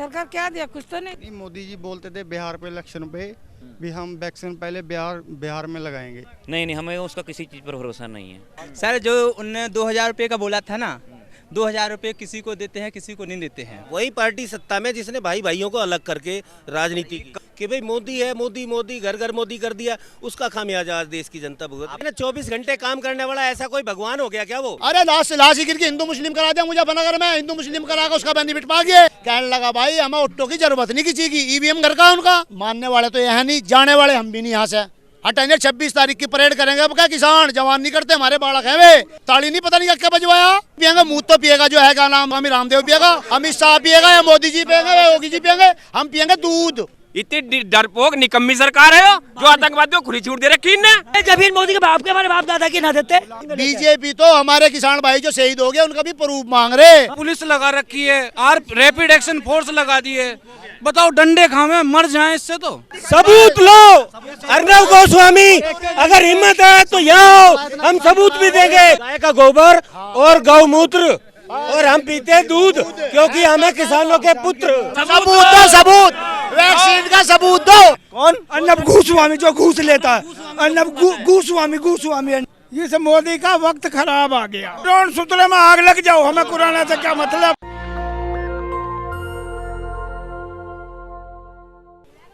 सरकार क्या दिया, कुछ तो नहीं। मोदी जी बोलते थे बिहार पे इलेक्शन पे भी हम वैक्सीन पहले बिहार में लगाएंगे। नहीं, हमें उसका किसी चीज़ पर भरोसा नहीं है। सर जो उनने 2000 रुपये का बोला था ना, 2000 रुपये किसी को देते हैं, किसी को नहीं देते हैं। वही पार्टी सत्ता में जिसने भाई भाइयों को अलग करके राजनीति की कि भाई मोदी है, मोदी घर घर मोदी कर दिया, उसका खामियाजा आज देश की जनता भुगत। आपने 24 घंटे काम करने वाला ऐसा कोई भगवान हो गया क्या वो? अरे लाश ही गिर के हिंदू मुस्लिम करा दिया मुजफ्फरनगर में, हिंदू मुस्लिम करा के उसका बेनिफिट पा गया। कहने लगा भाई हमें ऑटो की जरूरत नहीं किसी की, ईवीएम घर का उनका। मानने वाले तो यह नहीं, जाने वाले हम भी नहीं यहाँ से। हटाएंगे 26 तारीख की परेड करेंगे। अब क्या किसान जवान नहीं करते, हमारे बालक है वे। ताली नहीं पता नहीं क्या बजवाया। पियेंगे मुंह तो पिएगा जो है, क्या नाम, स्वामी रामदेव पिएगा, अमित शाह पिएगा, या मोदी जी पिएंगे, या योगी जी पिएंगे। हम पियेंगे दूध। इतनी डरपोक निकम्मी सरकार है जो आतंकवादियों को खुली छूट दे रखी है। जमीन मोदी के बाप के, हमारे बाप दादा की ना देते। बीजेपी तो हमारे किसान भाई जो शहीद हो गए उनका भी प्रूफ मांग रहे। पुलिस लगा रखी है और रैपिड एक्शन फोर्स लगा दी है। बताओ डंडे खावे मर जाएं इससे तो। सबूत लो। अर्नब गोस्वामी अगर हिम्मत है तो यहाँ आओ, हम सबूत भी देंगे। गाय का गोबर और गौमूत्र और हम पीते दूध, क्योंकि हमें किसानों के पुत्र। सबूत दो, सबूत, वैक्सीन का सबूत दो। कौन? अर्नब गोस्वामी जो घूस लेता है। अर्नब गोस्वामी। ये सब मोदी का वक्त खराब आ गया। ड्रोन सूत्रे में आग लग जाओ, हमें कुराने से क्या मतलब।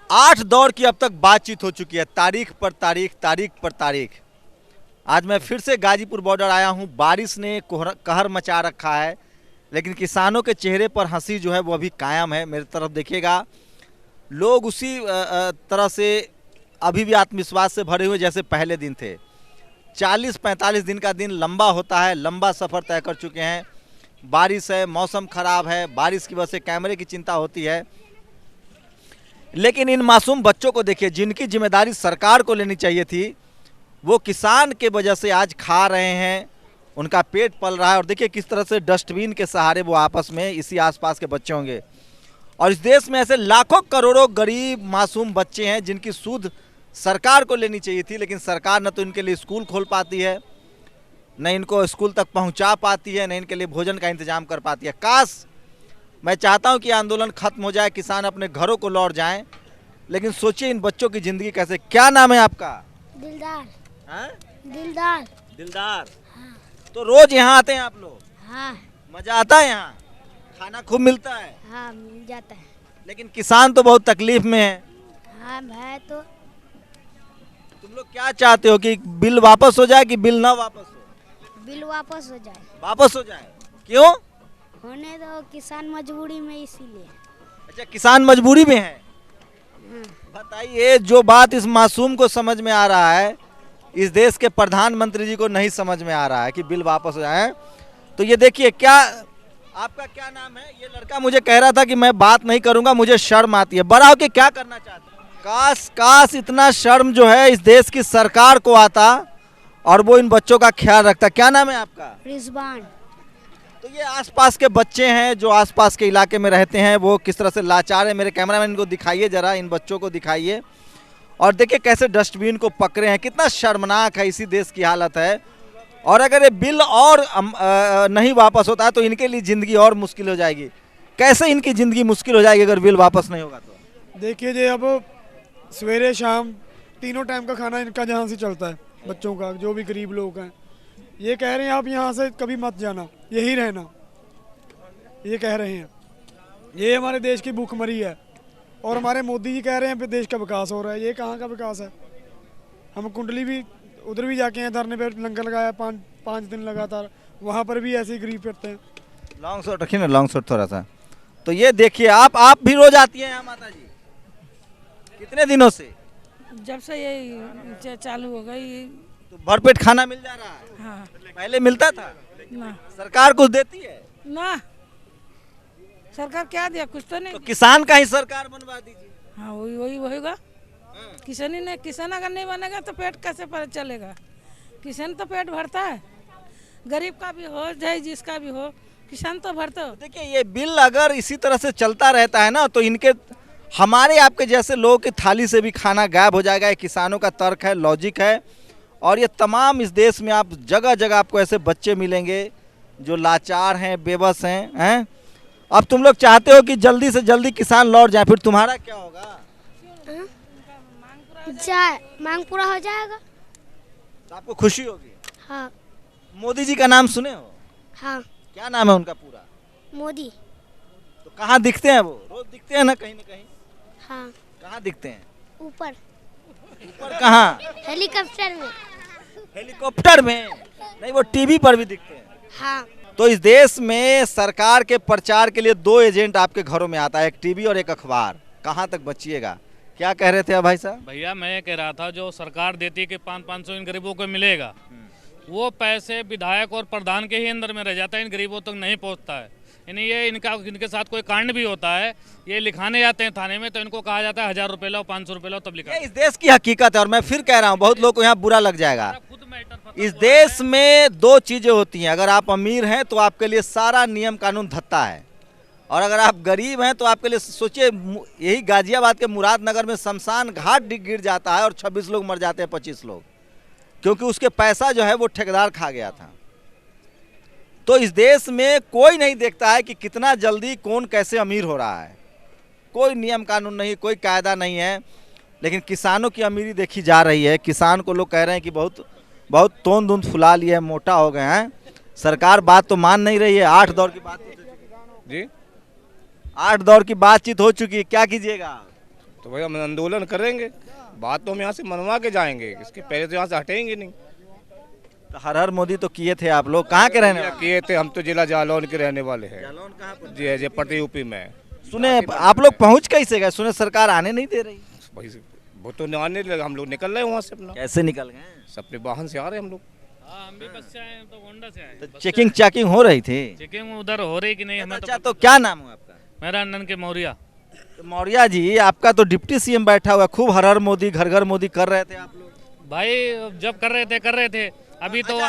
8 दौर की अब तक बातचीत हो चुकी है, तारीख पर तारीख। आज मैं फिर से गाजीपुर बॉर्डर आया हूं। बारिश ने कहर मचा रखा है, लेकिन किसानों के चेहरे पर हंसी जो है वो अभी कायम है। मेरी तरफ देखिएगा, लोग उसी तरह से अभी भी आत्मविश्वास से भरे हुए जैसे पहले दिन थे। 40-45 दिन का दिन लंबा होता है, लंबा सफ़र तय कर चुके हैं। बारिश है, मौसम ख़राब है, बारिश की वजह से कैमरे की चिंता होती है, लेकिन इन मासूम बच्चों को देखिए जिनकी जिम्मेदारी सरकार को लेनी चाहिए थी, वो किसान के वजह से आज खा रहे हैं, उनका पेट पल रहा है। और देखिए किस तरह से डस्टबिन के सहारे वो आपस में इसी आसपास के बच्चे होंगे। और इस देश में ऐसे लाखों करोड़ों गरीब मासूम बच्चे हैं जिनकी सूद सरकार को लेनी चाहिए थी, लेकिन सरकार न तो इनके लिए स्कूल खोल पाती है, न इनको स्कूल तक पहुंचा पाती है, न इनके लिए भोजन का इंतजाम कर पाती है। काश मैं चाहता हूं कि आंदोलन खत्म हो जाए, किसान अपने घरों को लौट जाएं, लेकिन सोचिए इन बच्चों की ज़िंदगी कैसे। क्या नाम है आपका? दिलदार। हाँ? दिलदार। हाँ। तो रोज यहाँ आते हैं आप लोग? हाँ। मजा आता है यहाँ? खाना खूब मिलता है? हाँ मिल जाता है। लेकिन किसान तो बहुत तकलीफ में है। हाँ भाई, तो तुम लोग क्या चाहते हो कि बिल वापस हो जाए कि बिल ना वापस हो? बिल वापस हो जाए। वापस हो जाए? क्यों? होने दो, किसान मजबूरी में, इसीलिए। अच्छा, किसान मजबूरी में है। बताइए, जो बात इस मासूम को समझ में आ रहा है, इस देश के प्रधानमंत्री जी को नहीं समझ में आ रहा है कि बिल वापस हो जाए। तो ये देखिए, क्या आपका क्या नाम है? ये लड़का मुझे कह रहा था कि मैं बात नहीं करूंगा, मुझे शर्म आती है। बड़ा होके क्या करना चाहते हैं? काश इतना शर्म जो है इस देश की सरकार को आता और वो इन बच्चों का ख्याल रखता। क्या नाम है आपका? रिजवान। तो ये आसपास के बच्चे हैं जो आसपास के इलाके में रहते हैं, वो किस तरह से लाचार है। मेरे कैमरामैन को दिखाइए जरा, इन बच्चों को दिखाइए, और देखिए कैसे डस्टबिन को पकड़े हैं। कितना शर्मनाक है, इसी देश की हालत है। और अगर ये बिल और नहीं वापस होता है तो इनके लिए ज़िंदगी और मुश्किल हो जाएगी। कैसे इनकी ज़िंदगी मुश्किल हो जाएगी अगर बिल वापस नहीं होगा तो? देखिए जी, अब सवेरे शाम तीनों टाइम का खाना इनका जहाँ से चलता है, बच्चों का, जो भी गरीब लोग हैं, ये कह रहे हैं आप यहाँ से कभी मत जाना, यही रहना, ये कह रहे हैं। ये हमारे देश की भूखमरी है। और हमारे मोदी जी कह रहे हैं देश का विकास हो रहा है। ये कहाँ का विकास है? हम कुंडली भी उधर भी जाके हैं, धरने पे लंगर लगाया 5 दिन लगातार, वहाँ पर भी ऐसे ही गरीब फिरते हैं। लॉन्ग शॉट रखिए ना, लॉन्ग शॉट थोड़ा सा। तो ये देखिए, आप भी रोज आती हैं यहाँ माता जी? कितने दिनों से? जब से ये चालू हो गई। तो भरपेट खाना मिल जा रहा है? हाँ। पहले मिलता था ना। सरकार कुछ देती है ना? सरकार क्या दिया, कुछ तो नहीं। तो किसान का ही सरकार बनवा दीजिए। हाँ, वही होगा। किसान अगर नहीं बनेगा तो पेट कैसे पर चलेगा? किसान तो पेट भरता है, गरीब का भी हो चाहे जिसका भी हो, किसान तो भरता हो। देखिए, ये बिल अगर इसी तरह से चलता रहता है ना, तो इनके हमारे आपके जैसे लोगों की थाली से भी खाना गायब हो जाएगा। ये किसानों का तर्क है, लॉजिक है। और ये तमाम इस देश में आप जगह जगह आपको ऐसे बच्चे मिलेंगे जो लाचार हैं, बेबस हैं। अब तुम लोग चाहते हो कि जल्दी से जल्दी किसान लौट जाए, फिर तुम्हारा क्या होगा? मांग पूरा हो जाएगा तो आपको खुशी होगी। हाँ। मोदी जी का नाम सुने हो? हाँ। क्या नाम है उनका पूरा? मोदी। तो कहाँ दिखते हैं वो? रोज दिखते हैं ना कहीं ना कहीं? हाँ। कहाँ दिखते हैं? ऊपर। ऊपर कहाँ? हेलीकॉप्टर में। हेलीकॉप्टर में नहीं, वो टीवी पर भी दिखते हैं। हाँ। तो इस देश में सरकार के प्रचार के लिए 2 एजेंट आपके घरों में आता है, एक टीवी और एक अखबार। कहाँ तक बचिएगा? क्या कह रहे थे आप भाई साहब? भैया मैं ये कह रहा था जो सरकार देती है कि 500 इन गरीबों को मिलेगा, वो पैसे विधायक और प्रधान के ही अंदर में रह जाता है, इन गरीबों तक नहीं पहुंचता है। यानी ये इनके साथ कोई कांड भी होता है, ये लिखाने जाते हैं थाने में तो इनको कहा जाता है 1000 रुपये लो 500 रुपये लो तब लिखा। इस देश की हकीकत है और मैं फिर कह रहा हूँ, बहुत लोग को यहाँ बुरा लग जाएगा। इस देश में 2 चीजें होती हैं, अगर आप अमीर हैं तो आपके लिए सारा नियम कानून धत्ता है, और अगर आप गरीब हैं तो आपके लिए सोचिए, यही गाजियाबाद के मुरादनगर में शमशान घाट गिर जाता है और 26 लोग मर जाते हैं, 25 लोग, क्योंकि उसके पैसा जो है वो ठेकेदार खा गया था। तो इस देश में कोई नहीं देखता है कि कितना जल्दी कौन कैसे अमीर हो रहा है, कोई नियम कानून नहीं, कोई कायदा नहीं है। लेकिन किसानों की अमीरी देखी जा रही है। किसान को लोग कह रहे हैं कि बहुत तोंद धुंध फुला लिए हैं, मोटा हो गए हैं। सरकार बात तो मान नहीं रही है। 8 दौर की बात जी, 8 दौर की बातचीत हो चुकी है, क्या कीजिएगा? तो भाई हम आंदोलन करेंगे, बात तो हम यहाँ से मनवा के जाएंगे, इसके पहले तो यहाँ से हटेंगे नहीं। तो हर हर मोदी तो किए थे आप लोग, कहाँ के रहने वाले? किए थे, हम तो जिला जालौन के रहने वाले हैं। जालौन कहाँ पर? जी जय पट्टी यूपी में। सुने आप लोग पहुँच कैसे गए? सुने सरकार आने नहीं दे रही। भाई वो तो आने लगे, हम लोग निकल रहे हैं वहाँ से अपना। कैसे निकल गए? अपने वाहन से आ रहे हैं हम लोग। हम भी बस से आए तो होंडा से आए। तो चेकिंग हो रही थी? चेकिंग उधर हो रही कि नहीं हमें अच्छा, तो क्या नाम है आपका? मेरा नन के मौर्या। तो मौर्या जी, आपका तो डिप्टी सीएम बैठा हुआ, खूब हर हर मोदी घर घर मोदी कर रहे थे आप लोग। भाई जब कर रहे थे अभी तो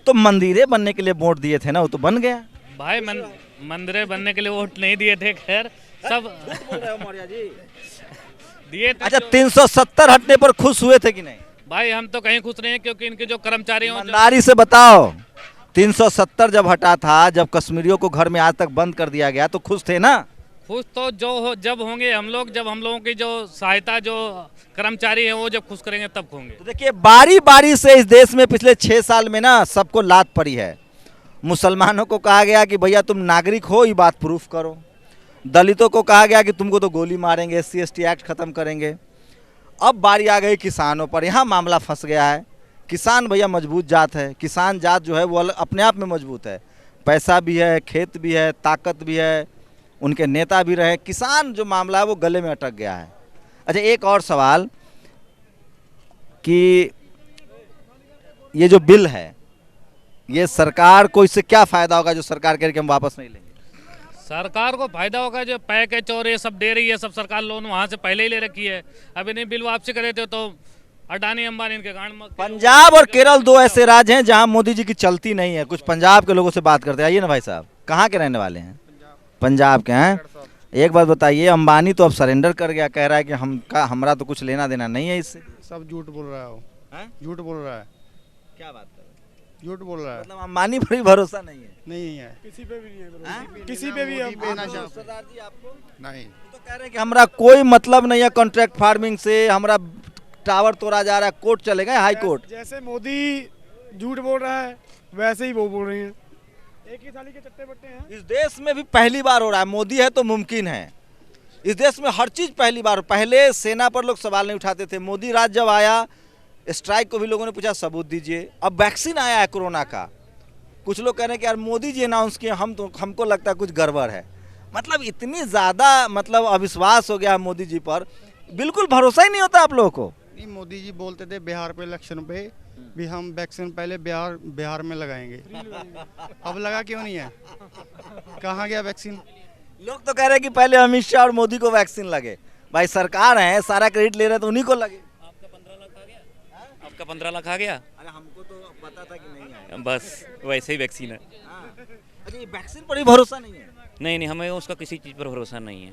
तो मंदिरें बनने के लिए वोट दिए थे ना, वो तो बन गया। भाई मंदिरें बनने के लिए वोट नहीं दिए थे, खैर सब मौर्या जी दिए थे। अच्छा, 370 हटने पर खुश हुए थे कि नहीं? भाई हम तो कहीं खुश नहीं है, क्योंकि इनके जो कर्मचारी हैं ईमानदारी से बताओ, 370 जब हटा था, जब कश्मीरियों को घर में आज तक बंद कर दिया गया, तो खुश थे ना? खुश तो जब होंगे हम लोग, जब हम लोगों की जो सहायता जो कर्मचारी है वो जब खुश करेंगे तब होंगे। तो देखिए, बारी बारी से इस देश में पिछले 6 साल में ना सबको लात पड़ी है। मुसलमानों को कहा गया कि भैया तुम नागरिक हो, ये बात प्रूफ करो। दलितों को कहा गया कि तुमको तो गोली मारेंगे, SC ST एक्ट खत्म करेंगे। अब बारी आ गई किसानों पर, यहाँ मामला फंस गया है। किसान भैया मजबूत जात है, किसान जात जो है वो अपने आप में मजबूत है, पैसा भी है, खेत भी है, ताकत भी है, उनके नेता भी रहे। किसान जो मामला है वो गले में अटक गया है। अच्छा, एक और सवाल कि ये जो बिल है, ये सरकार को इससे क्या फायदा होगा जो सरकार कह रही कि हम वापस नहीं लेंगे? सरकार को फायदा होगा, जो पैकेज और ये सब दे रही है, सब सरकार लोन वहाँ से पहले ही ले रखी है। अभी नहीं बिल वापसी करे थे तो अडानी अंबानी इनके कारण। पंजाब और केरल 2 ऐसे राज्य हैं जहां मोदी जी की चलती नहीं है। कुछ पंजाब के लोगों से बात करते हैं। आइए ना भाई साहब, कहाँ के रहने वाले हैं? पंजाब के हैं। एक बात बताइए, अंबानी तो अब सरेंडर कर गया, कह रहा है कि हमारा तो कुछ लेना देना नहीं है इससे। सब झूठ बोल रहा है वो, झूठ बोल रहा है। क्या बात कर रहे हैं? झूठ बोल रहा है। मतलब अंबानी पर भी भरोसा नहीं है? नहीं है, किसी पे भी नहीं है, किसी पे भी सरदार जी आपको नहीं। तो कह रहे हैं कि हमारा कोई मतलब नहीं है कॉन्ट्रैक्ट फार्मिंग से, हमारा टावर तोड़ा जा रहा है, कोर्ट चले गए, हाई कोर्ट। जैसे मोदी झूठ बोल रहा है वैसे ही वो बोल रही हैं, एक ही थाली के चट्टे बट्टे हैं। इस देश में भी पहली बार हो रहा है, मोदी है तो मुमकिन है। इस देश में हर चीज पहली बार। पहले सेना पर लोग सवाल नहीं उठाते थे, मोदी राज जब आया, स्ट्राइक को भी लोगों ने पूछा सबूत दीजिए। अब वैक्सीन आया है कोरोना का, कुछ लोग कह रहे हैं कि यार मोदी जी अनाउंस किए, हमको लगता है कुछ गड़बड़ है। मतलब इतनी ज़्यादा मतलब अविश्वास हो गया मोदी जी पर, बिल्कुल भरोसा ही नहीं होता आप लोगों को। नहीं, मोदी जी बोलते थे बिहार पे इलेक्शन पे भी हम वैक्सीन पहले बिहार में लगाएंगे। अब लगा क्यों नहीं है? कहाँ गया वैक्सीन? लोग तो कह रहे हैं कि पहले अमित शाह और मोदी को वैक्सीन लगे। भाई सरकार है, सारा क्रेडिट ले रहे हैं तो उन्हीं को लगे। आपका 15 लाख आ गया? आपका 15 लाख आ गया? अरे हमको तो पता था कि नहीं आया। बस वैसे ही वैक्सीन है। अच्छा, ये वैक्सीन पर ही भरोसा नहीं है? नहीं, हमें उसका किसी चीज़ पर भरोसा नहीं है।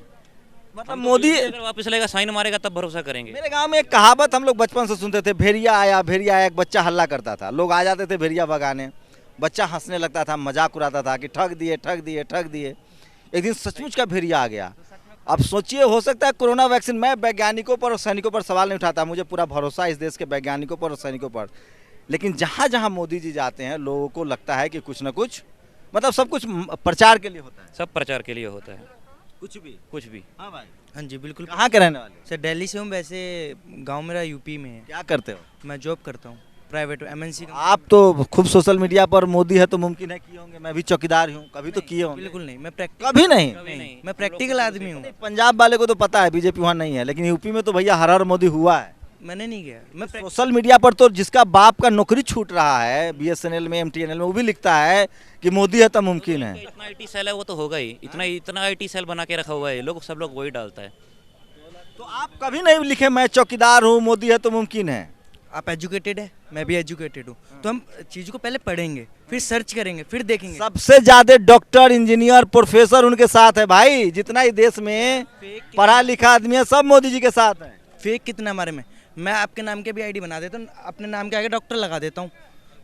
मतलब मोदी अगर वापस लेगा, साइन मारेगा तब भरोसा करेंगे। मेरे गांव में एक कहावत हम लोग बचपन से सुनते थे, भेड़िया आया। एक बच्चा हल्ला करता था, लोग आ जाते थे भेड़िया भगाने, बच्चा हंसने लगता था, मजाक उड़ाता था कि ठग दिए। एक दिन सचमुच का भेड़िया आ गया। अब सोचिए, हो सकता है कोरोना वैक्सीन, मैं वैज्ञानिकों पर और सैनिकों पर सवाल नहीं उठाता, मुझे पूरा भरोसा इस देश के वैज्ञानिकों पर और सैनिकों पर, लेकिन जहाँ जहाँ मोदी जी जाते हैं लोगों को लगता है कि कुछ ना कुछ, मतलब सब कुछ प्रचार के लिए होता है। सब प्रचार के लिए होता है, कुछ भी। हाँ भाई, हाँ जी बिल्कुल। कहाँ के रहने वाले? सर दिल्ली से हूँ, वैसे गांव मेरा यूपी में है। क्या करते हो? मैं जॉब करता हूँ प्राइवेट MNC। आप तो खूब सोशल मीडिया पर मोदी है तो मुमकिन है किए होंगे, मैं भी चौकीदार हूँ, कभी तो किए होंगे। बिल्कुल नहीं, मैं कभी नहीं। मैं प्रैक्टिकल आदमी हूँ। पंजाब वाले को तो पता है बीजेपी वहाँ नहीं है, लेकिन यूपी में तो भैया हर हर मोदी हुआ है। मैंने नहीं किया। मैं सोशल मीडिया पर तो जिसका बाप का नौकरी छूट रहा है BSNL में, MTNL में, वो भी लिखता है कि मोदी है तो मुमकिन है। इतना IT सेल है वो तो होगा ही, इतना IT सेल बना के रखा हुआ है, लोग सब लोग वही डालता है। तो आप कभी नहीं लिखे मैं चौकीदार हूँ, मोदी है तो मुमकिन है? आप एजुकेटेड है, मैं भी एजुकेटेड हूँ, तो हम चीज़ों को पहले पढ़ेंगे, फिर सर्च करेंगे, फिर देखेंगे। सबसे ज्यादा डॉक्टर, इंजीनियर, प्रोफेसर उनके साथ है भाई, जितना ही देश में पढ़ा लिखा आदमी है सब मोदी जी के साथ है। फेक कितना हमारे में? मैं आपके नाम के भी ID बना देता हूँ, अपने नाम के आगे डॉक्टर लगा देता हूँ,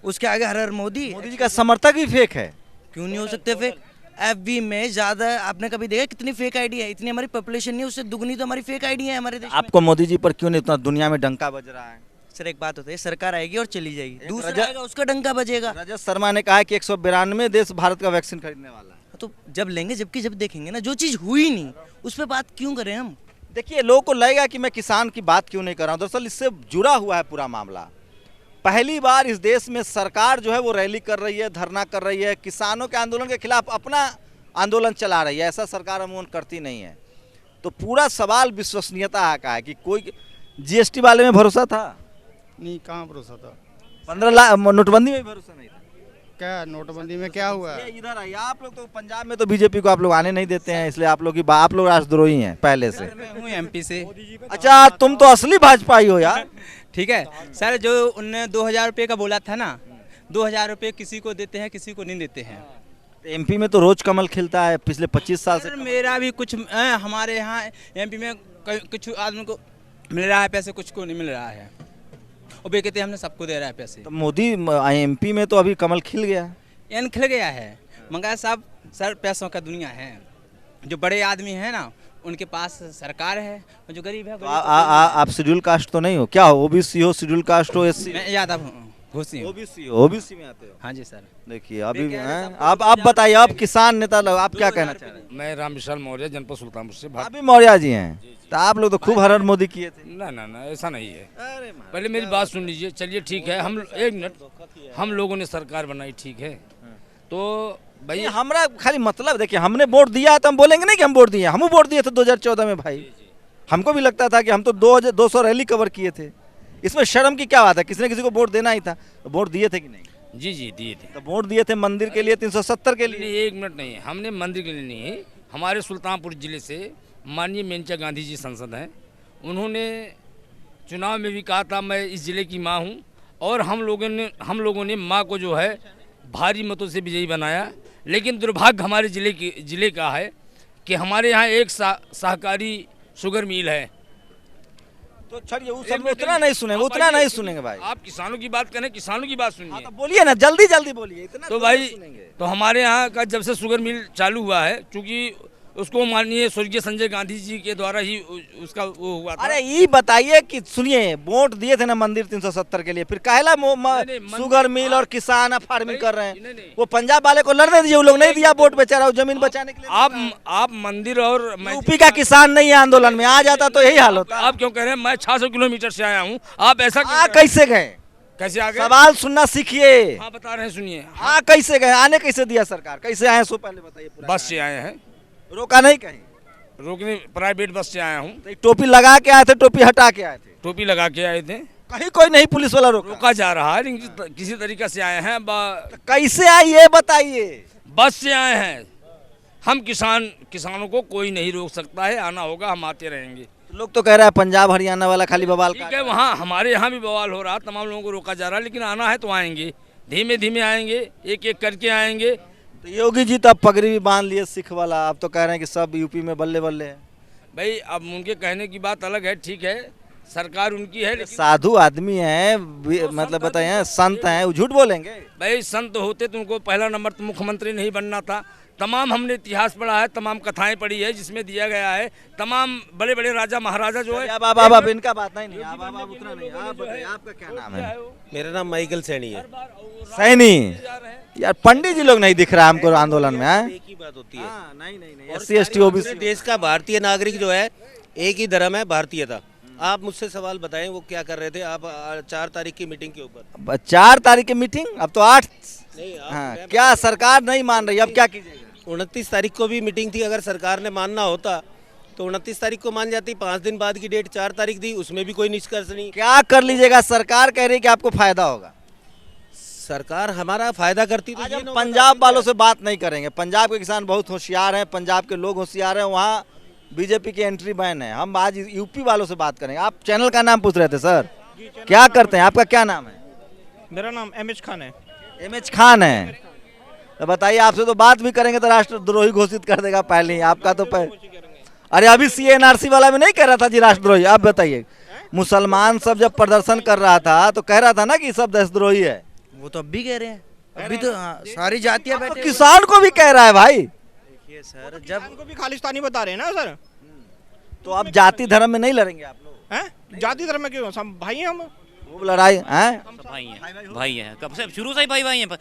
उसके आगे हर हर मोदी जी का समर्थक भी फेक है। क्यों नहीं हो सकते फेक? FB में ज़्यादा आपने कभी देखा कितनी फेक ID है? इतनी हमारी पॉपुलेशन नहीं है, उससे दुगनी तो हमारी फेक ID है हमारे देश में। आपको मोदी जी पर क्यों नहीं इतना दुनिया में डंका बज रहा है? सर एक बात होती है, सरकार आएगी और चली जाएगी, दूसरा आएगा उसका डंका बजेगा। रजत शर्मा ने कहा है कि 192 देश भारत का वैक्सीन खरीदने वाला है। तो जब लेंगे, जब देखेंगे ना, जो चीज़ हुई नहीं उस पर बात क्यों करें हम? देखिए, लोगों को लगेगा कि मैं किसान की बात क्यों नहीं कर रहा हूँ, दरअसल इससे जुड़ा हुआ है पूरा मामला। पहली बार इस देश में सरकार जो है वो रैली कर रही है, धरना कर रही है, किसानों के आंदोलन के खिलाफ अपना आंदोलन चला रही है। ऐसा सरकार अमूमन करती नहीं है। तो पूरा सवाल विश्वसनीयता का है कि कोई GST वाले में भरोसा था नहीं, कहाँ भरोसा था? 15 लाख नोटबंदी में भरोसा नहीं था। क्या नोटबंदी में क्या हुआ है? इधर आइए, आप लोग तो पंजाब में तो बीजेपी को आप लोग आने नहीं देते हैं, इसलिए आप लोग राष्ट्रद्रोही हैं पहले से। मैं हूँ MP से। अच्छा, तुम तो असली भाजपाई हो यार। ठीक है सर, जो उनने 2000 रुपये का बोला था ना, 2000 रुपये किसी को देते हैं, किसी को नहीं देते हैं। MP में तो रोज कमल खिलता है पिछले 25 साल से। मेरा भी कुछ हमारे यहाँ MP में कुछ आदमी को मिल रहा है पैसे, कुछ को नहीं मिल रहा है, और वे कहते हैं हमने सबको दे रहा है पैसे। तो मोदी MP में तो अभी कमल खिल गया, खिल गया है। मगर साहब, सर पैसों का दुनिया है, जो बड़े आदमी है ना उनके पास सरकार है, जो गरीब है। आप शेड्यूल कास्ट तो नहीं हो क्या? हो OBC हो, शेड्यूल कास्ट हो, SC? मैं यादव हूँ, OBC में आते हो? हाँ जी सर। देखिए अभी आप बताइए, आप किसान नेता लोग, आप क्या कहना चाह रहे हैं? मैं राम विशाल मौर्य, जनपद सुल्तानपुर से। आप भी मौर्य जी हैं, तो आप लोग तो खूब हर हर मोदी किए थे। ना ऐसा नहीं है। पहले मेरी बात सुन लीजिए। चलिए ठीक है, हम एक मिनट, हम लोगों ने सरकार बनाई, ठीक है, तो भाई हमारा खाली मतलब देखिए, हमने वोट दिया तो हम बोलेंगे नहीं कि हम वोट दिए। हम वोट दिए थे 2014 में भाई, हमको भी लगता था कि हम तो 200 रैली कवर किए थे। इसमें शर्म की क्या बात है? किसी ने किसी को वोट देना ही था, तो वोट दिए थे कि नहीं? जी दिए थे। तो वोट दिए थे मंदिर के लिए, 370 के लिए। एक मिनट नहीं, हमने मंदिर के लिए नहीं, हमारे सुल्तानपुर जिले से माननीय मेनका गांधी जी सांसद हैं, उन्होंने चुनाव में भी कहा था मैं इस जिले की माँ हूँ, और हम लोगों ने माँ को जो है भारी मतों से विजयी बनाया। लेकिन दुर्भाग्य हमारे जिले का है कि हमारे यहाँ एक सहकारी शुगर मिल है। तो छोड़िए, उतना नहीं सुनेंगे भाई। आप किसानों की बात करें, किसानों की बात सुनिए। तो बोलिए ना, जल्दी बोलिए। इतना तो भाई, तो हमारे यहाँ का जब से शुगर मिल चालू हुआ है, क्योंकि उसको माननीय स्वर्गीय संजय गांधी जी के द्वारा ही उसका वो हुआ था। अरे ये बताइए कि सुनिए, वोट दिए थे ना मंदिर 370 के लिए, फिर काहेला शुगर मिल और किसान फार्मिंग कर रहे हैं? वो पंजाब वाले को लड़ने दीजिए, वो लोग नहीं दिया वोट बेचारा, जमीन बचाने के लिए। आप मंदिर और यूपी का किसान नहीं है आंदोलन में, आ जाता तो यही हाल होता। आप क्यों कह रहे हैं? मैं 600 किलोमीटर से आया हूँ, आप ऐसा कैसे गए? कैसे आ गए? सवाल सुनना सीखिए। हाँ बता रहे हैं, सुनिए। हाँ कैसे गए? आने कैसे दिया सरकार? कैसे आए सो पहले बताइए। बस से आए हैं। रोका नहीं कहीं? रोकने प्राइवेट बस से आया हूँ। तो टोपी लगा के आए थे, टोपी हटा के आए थे? टोपी लगा के आए थे। कहीं कोई नहीं पुलिस वाला रोका जा रहा है, किसी तरीके से आए हैं। कैसे आए ये बताइए। बस से आए हैं हम। किसानों को कोई नहीं रोक सकता है, आना होगा, हम आते रहेंगे। लोग तो कह रहा है पंजाब हरियाणा वाला खाली बवाल। ठीक है, वहाँ हमारे यहाँ भी बवाल हो रहा, तमाम लोगों को रोका जा रहा है, लेकिन आना है तो आएंगे, धीमे धीमे आएंगे, एक एक करके आएंगे। तो योगी जी तो अब पगड़ी भी बांध लिए सिख वाला, आप तो कह रहे हैं कि सब यूपी में बल्ले बल्ले है। भाई अब उनके कहने की बात अलग है, ठीक है, सरकार उनकी है, लेकिन साधु आदमी है, मतलब बताइए, संत हैं, वो झूठ बोलेंगे? भाई संत होते तो उनको पहला नंबर तो मुख्यमंत्री नहीं बनना था, तमाम हमने इतिहास पढ़ा है, तमाम कथाएं पढ़ी है, जिसमें दिया गया है तमाम बड़े बड़े राजा महाराजा जो है। अब इनका बात नहीं, आप उतना नहीं, आप बताइए आपका क्या नाम है? मेरा नाम माइकल सैनी है। सैनी यार, पंडित जी लोग नहीं दिख रहा हमको आंदोलन में। एक ही बात होती है, नहीं SC ST OBC देश का भारतीय नागरिक जो है एक ही धर्म है, भारतीयता। आप मुझसे सवाल बताएं वो क्या कर रहे थे आप 4 तारीख की मीटिंग के ऊपर? 4 तारीख की मीटिंग, अब तो 8। नहीं, हाँ, क्या सरकार नहीं मान रही, अब क्या कीजिएगा? 29 तारीख को भी मीटिंग थी, अगर सरकार ने मानना होता तो 29 तारीख को मान जाती। 5 दिन बाद की डेट 4 तारीख दी, उसमें भी कोई निष्कर्ष नहीं। क्या कर लीजिएगा? सरकार कह रही है कि आपको फायदा होगा। सरकार हमारा फायदा करती तो आज हम पंजाब वालों से बात नहीं करेंगे। पंजाब के किसान बहुत होशियार हैं, पंजाब के लोग होशियार हैं, वहाँ बीजेपी की एंट्री बैन है। हम आज यूपी वालों से बात करेंगे। आप चैनल का नाम पूछ रहे थे सर, क्या करते हैं? आपका क्या नाम है? मेरा नाम MH खान है। MH खान है, तो बताइए, आपसे तो बात भी करेंगे तो राष्ट्रद्रोही घोषित कर देगा पहले ही आपका तो अरे अभी CNRC वाला भी नहीं कह रहा था जी राष्ट्रद्रोही? आप बताइए, मुसलमान सब जब प्रदर्शन कर रहा था तो कह रहा था ना कि सब देशद्रोही है। वो तो अब भी कह रहे हैं, अभी तो सारी जातियां बैठे। किसान को भी कह रहा है भाई। देखिए सर, जब को भी खालिस्तानी बता रहे हैं ना सर, तो अब जाति धर्म में नहीं लड़ेंगे आप लोग? हैं? जाति धर्म में क्यों? हम भाई हैं, हम खूब लड़ाई हैं। हम सब भाई हैं, कब से शुरू से ही भाई हैं,